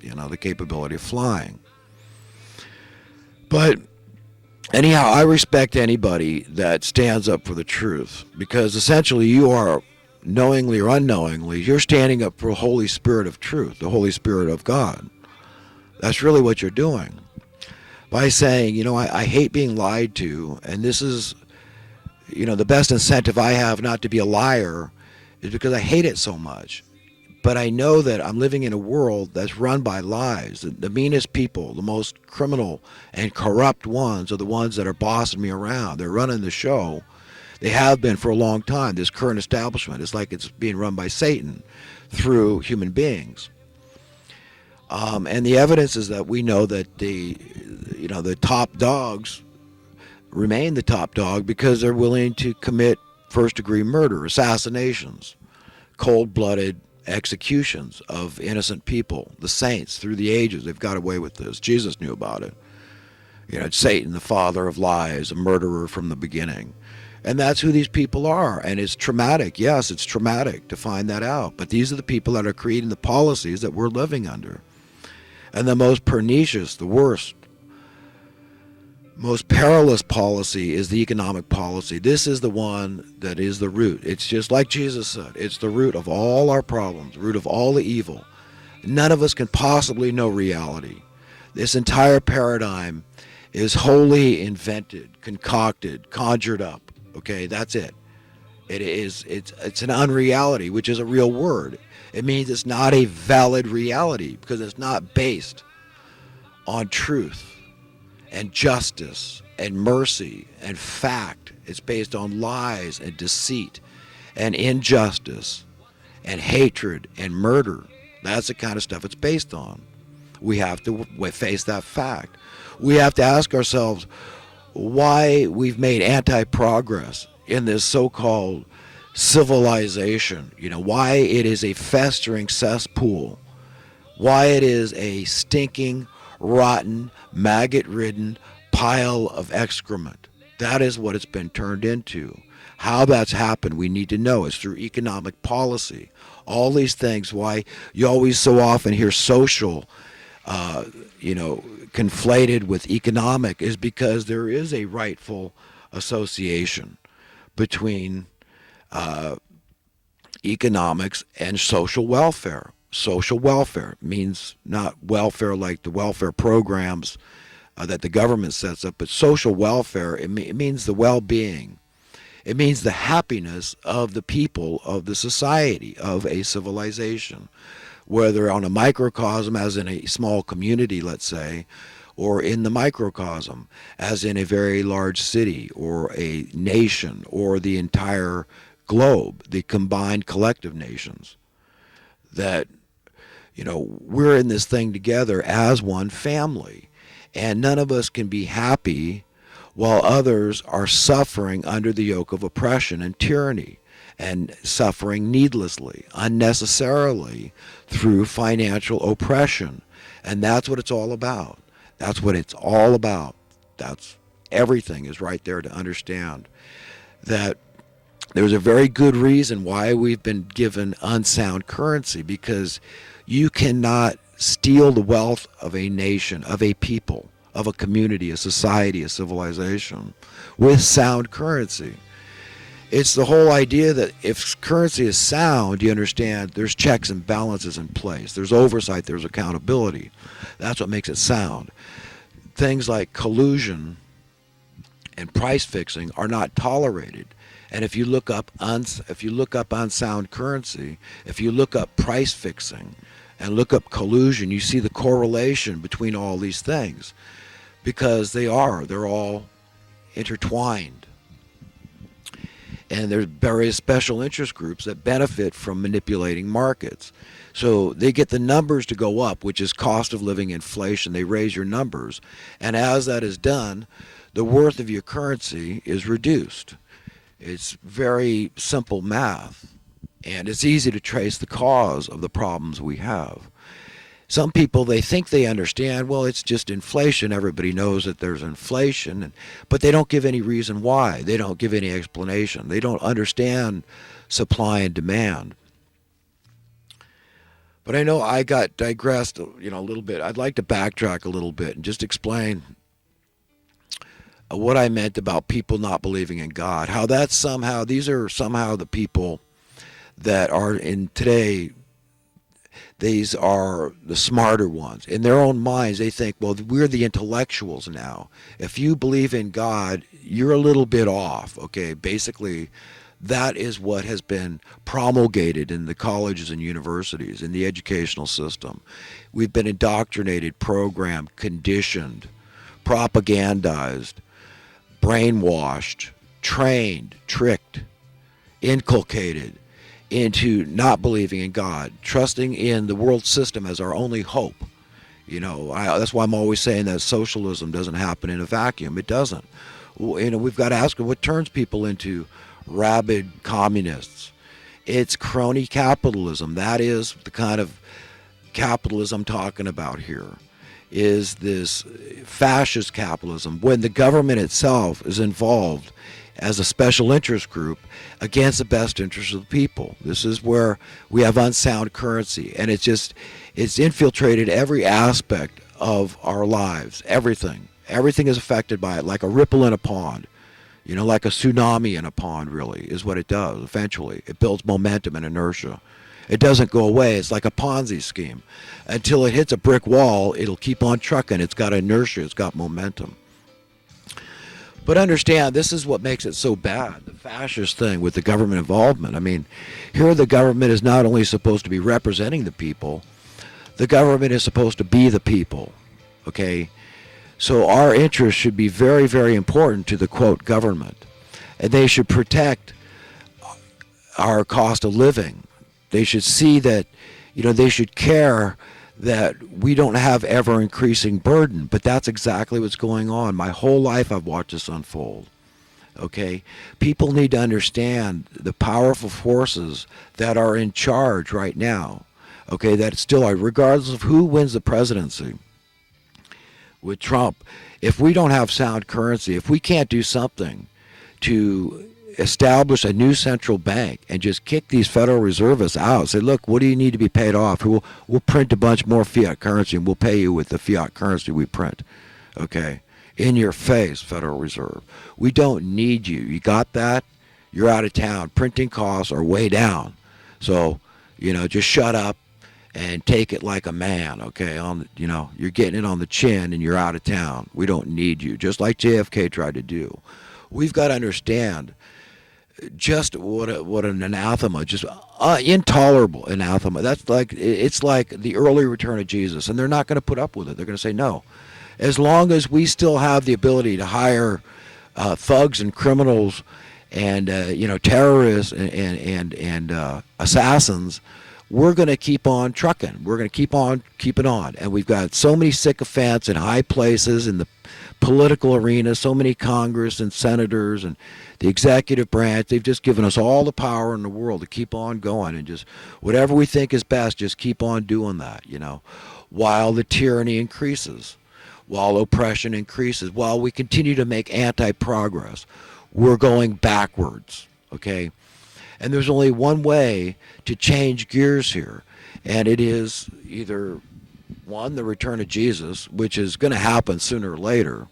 the capability of flying. But anyhow, I respect anybody that stands up for the truth, because essentially you are, knowingly or unknowingly, you're standing up for the Holy Spirit of truth, the Holy Spirit of God. That's really what you're doing. By saying, I hate being lied to, and this is, the best incentive I have not to be a liar is because I hate it so much. But I know that I'm living in a world that's run by lies. The meanest people, the most criminal and corrupt ones are the ones that are bossing me around. They're running the show. They have been for a long time. This current establishment is like it's being run by Satan through human beings. And the evidence is that we know that the top dogs remain the top dog because they're willing to commit first-degree murder, assassinations, cold-blooded executions of innocent people. The saints, through the ages, they've got away with this. Jesus knew about it. It's Satan, the father of lies, a murderer from the beginning. And that's who these people are. And it's traumatic. Yes, it's traumatic to find that out. But these are the people that are creating the policies that we're living under. And the most pernicious, the worst, most perilous policy is the economic policy. This is the one that is the root. It's just like Jesus said, it's the root of all our problems, the root of all the evil. None of us can possibly know reality. This entire paradigm is wholly invented, concocted, conjured up. Okay, that's it. It's an unreality, which is a real word. It means it's not a valid reality because it's not based on truth and justice and mercy and fact. It's based on lies and deceit and injustice and hatred and murder. That's the kind of stuff it's based on. We have to face that fact. We have to ask ourselves why we've made anti-progress in this so-called civilization. Why it is a festering cesspool. Why it is a stinking, rotten, maggot-ridden pile of excrement. That is what it's been turned into. How that's happened, we need to know. It's through economic policy. All these things, why you always so often hear social, conflated with economic, is because there is a rightful association between economics and social welfare. Social welfare means not welfare like the welfare programs that the government sets up, but social welfare, it means the well-being. It means the happiness of the people of the society, of a civilization, whether on a microcosm, as in a small community, let's say, or in the microcosm, as in a very large city or a nation or the entire globe, the combined collective nations. That, we're in this thing together as one family, and none of us can be happy while others are suffering under the yoke of oppression and tyranny, and suffering needlessly, unnecessarily, through financial oppression. And that's what it's all about. That's what it's all about. That's everything is right there to understand that there's a very good reason why we've been given unsound currency, because you cannot steal the wealth of a nation, of a people, of a community, a society, a civilization with sound currency. It's the whole idea that if currency is sound, you understand there's checks and balances in place. There's oversight, there's accountability. That's what makes it sound. Things like collusion and price fixing are not tolerated. And if you look up unsound currency, if you look up price fixing and look up collusion, you see the correlation between all these things, because they're all intertwined. And there's various special interest groups that benefit from manipulating markets. So they get the numbers to go up, which is cost of living inflation. They raise your numbers. And as that is done, the worth of your currency is reduced. It's very simple math. And it's easy to trace the cause of the problems we have. Some people, they think they understand, well, it's just inflation. Everybody knows that there's inflation, but they don't give any reason why. They don't give any explanation. They don't understand supply and demand. But I know I got digressed, a little bit. I'd like to backtrack a little bit and just explain what I meant about people not believing in God. How that's somehow, these are somehow the people that are in today, these are the smarter ones. In their own minds, they think, well, we're the intellectuals now. If you believe in God, you're a little bit off, okay? Basically, that is what has been promulgated in the colleges and universities, in the educational system. We've been indoctrinated, programmed, conditioned, propagandized, brainwashed, trained, tricked, inculcated into not believing in God, trusting in the world system as our only hope. That's why I'm always saying that socialism doesn't happen in a vacuum. It doesn't. We've got to ask what turns people into rabid communists. It's crony capitalism. That is the kind of capitalism I'm talking about here. Is this fascist capitalism when the government itself is involved as a special interest group against the best interests of the people. This is where we have unsound currency, and it's infiltrated every aspect of our lives. Everything is affected by it, like a ripple in a pond. Like a tsunami in a pond, really, is what it does. Eventually, it builds momentum and inertia. It doesn't go away. It's like a Ponzi scheme. Until it hits a brick wall, it'll keep on trucking. It's got inertia. It's got momentum. But understand, this is what makes it so bad, the fascist thing with the government involvement. I mean, here the government is not only supposed to be representing the people, the government is supposed to be the people, okay? So our interests should be very, very important to the, quote, government. And they should protect our cost of living. They should see that, they should care that we don't have ever-increasing burden. But that's exactly what's going on. My whole life I've watched this unfold. Okay? People need to understand the powerful forces that are in charge right now. Okay? That still are, regardless of who wins the presidency. With Trump, if we don't have sound currency, if we can't do something to establish a new central bank and just kick these Federal Reservists out, say, look, what do you need to be paid off? We'll print a bunch more fiat currency and we'll pay you with the fiat currency we print. Okay? In your face, Federal Reserve. We don't need you. You got that? You're out of town. Printing costs are way down. So, just shut up and take it like a man, okay? You're getting it on the chin and you're out of town. We don't need you, just like JFK tried to do. We've got to understand just what an anathema, just intolerable anathema. It's like the early return of Jesus, and they're not going to put up with it. They're going to say no. As long as we still have the ability to hire thugs and criminals and terrorists and assassins, we're going to keep on trucking. We're going to keep on keeping on. And we've got so many sycophants in high places in the political arena, so many Congress and senators and the executive branch. They've just given us all the power in the world to keep on going and just whatever we think is best, just keep on doing that, while the tyranny increases, while oppression increases, while we continue to make anti-progress. We're going backwards, okay? And there's only one way to change gears here, and it is either, one, the return of Jesus, which is going to happen sooner or later,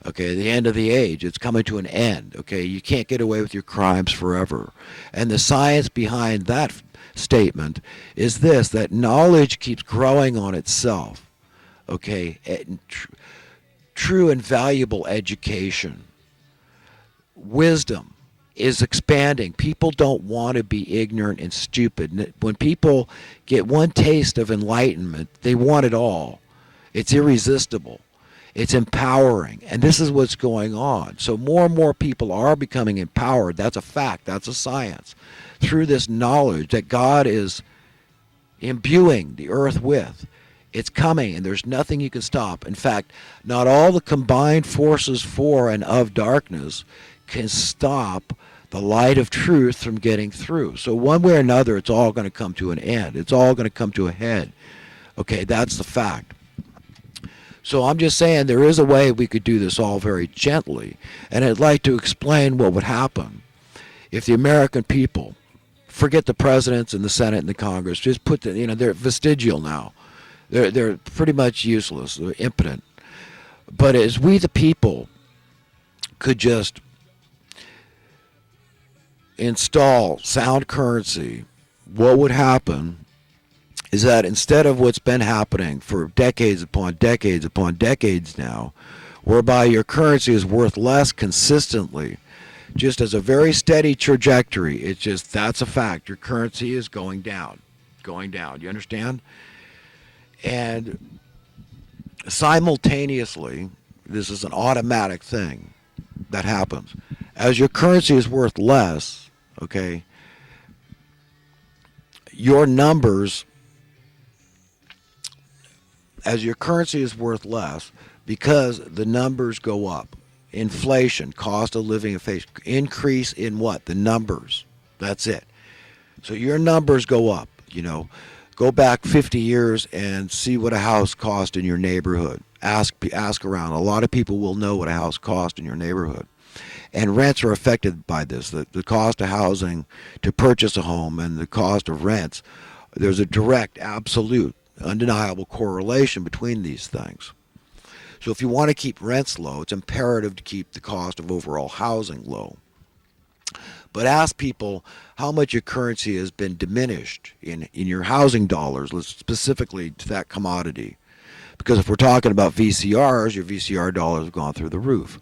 okay, the end of the age. It's coming to an end, okay? You can't get away with your crimes forever. And the science behind that statement is this, that knowledge keeps growing on itself, okay? True and valuable education, wisdom, is expanding. People don't want to be ignorant and stupid. When people get one taste of enlightenment, they want it all. It's irresistible. It's empowering. And this is what's going on. So more and more people are becoming empowered. That's a fact. That's a science. Through this knowledge that God is imbuing the earth with. It's coming, and there's nothing you can stop. In fact, not all the combined forces for and of darkness can stop the light of truth from getting through. So one way or another, it's all going to come to an end. It's all going to come to a head. Okay, that's the fact. So I'm just saying there is a way we could do this all very gently. And I'd like to explain what would happen if the American people Forget the presidents and the Senate and the Congress. Just put the, they're vestigial now. They're pretty much useless. They're impotent. But as we the people could just install sound currency, what would happen is that instead of what's been happening for decades upon decades upon decades now, whereby your currency is worth less consistently, just as a very steady trajectory, it's just, that's a fact. Your currency is going down, going down. You understand? And simultaneously, this is an automatic thing that happens. As your currency is worth less, okay, your numbers, as your currency is worth less, because the numbers go up. Inflation, cost of living, inflation, increase in what? The numbers. That's it. So your numbers go up, Go back 50 years and see what a house cost in your neighborhood. Ask around. A lot of people will know what a house cost in your neighborhood. And rents are affected by this. The cost of housing to purchase a home and the cost of rents, there's a direct, absolute, undeniable correlation between these things. So if you want to keep rents low, it's imperative to keep the cost of overall housing low. But ask people how much your currency has been diminished in your housing dollars, specifically to that commodity. Because if we're talking about VCRs, your VCR dollars have gone through the roof.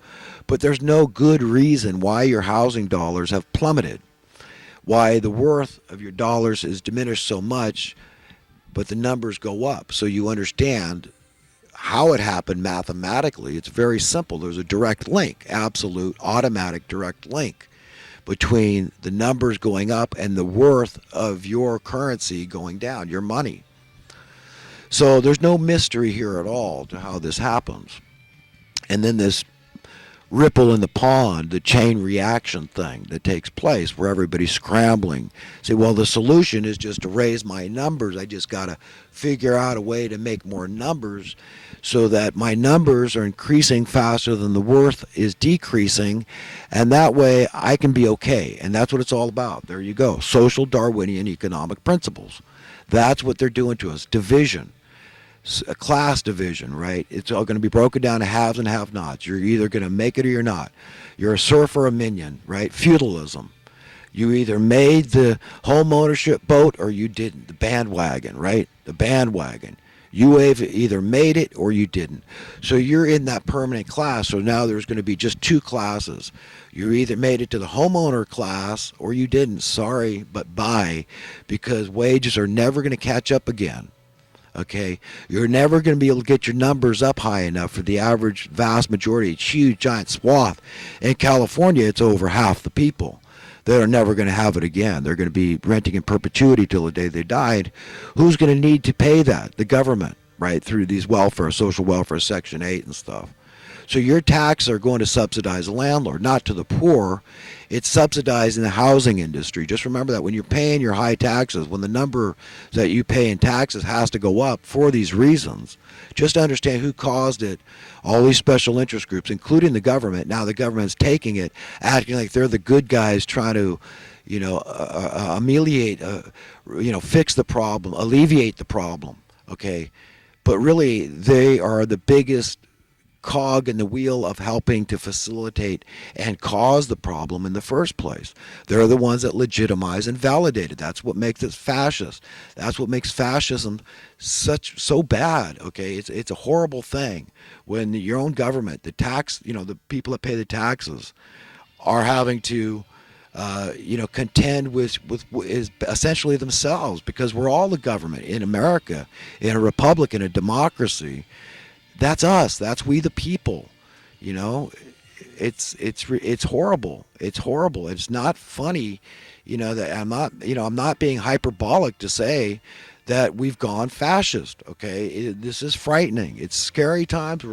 But there's no good reason why your housing dollars have plummeted, why the worth of your dollars is diminished so much, but the numbers go up. So you understand how it happened mathematically. It's very simple. There's a direct link, absolute, automatic direct link between the numbers going up and the worth of your currency going down, your money. So there's no mystery here at all to how this happens. And then this ripple in the pond, the chain reaction thing that takes place where everybody's scrambling. Say, well, the solution is just to raise my numbers. I just got to figure out a way to make more numbers so that my numbers are increasing faster than the worth is decreasing, and that way I can be okay. And that's what it's all about. There you go. Social Darwinian economic principles. That's what they're doing to us. Division. A class division, right? It's all going to be broken down to haves and have-nots. You're either going to make it or you're not. You're a serf or a minion, right? Feudalism. You either made the home ownership boat or you didn't. The bandwagon, right? The bandwagon. You either made it or you didn't. So you're in that permanent class. So now there's going to be just two classes. You either made it to the homeowner class or you didn't. Sorry, but bye, because wages are never going to catch up again. Okay, you're never going to be able to get your numbers up high enough for the average vast majority, huge giant swath. In California, it's over half the people that are never going to have it again. They're going to be renting in perpetuity till the day they died. Who's going to need to pay that? The government, right, through these welfare, social welfare, Section 8 and stuff. So your taxes are going to subsidize the landlord, not to the poor. It's subsidizing the housing industry. Just remember that when you're paying your high taxes, when the number that you pay in taxes has to go up for these reasons, just understand who caused it. All these special interest groups, including the government. Now the government's taking it, acting like they're the good guys trying to, ameliorate, fix the problem, alleviate the problem, okay? But really, they are the biggest cog in the wheel of helping to facilitate and cause the problem in the first place. They're the ones that legitimize and validate it. That's what makes it fascist. That's what makes fascism so bad. Okay, it's a horrible thing when your own government, the people that pay the taxes, are having to contend with is essentially themselves, because we're all the government in America, in a republic, in a democracy. That's us. That's we the people. It's horrible. It's horrible. It's not funny. That I'm not being hyperbolic to say that we've gone fascist. Okay, this is frightening. It's scary times.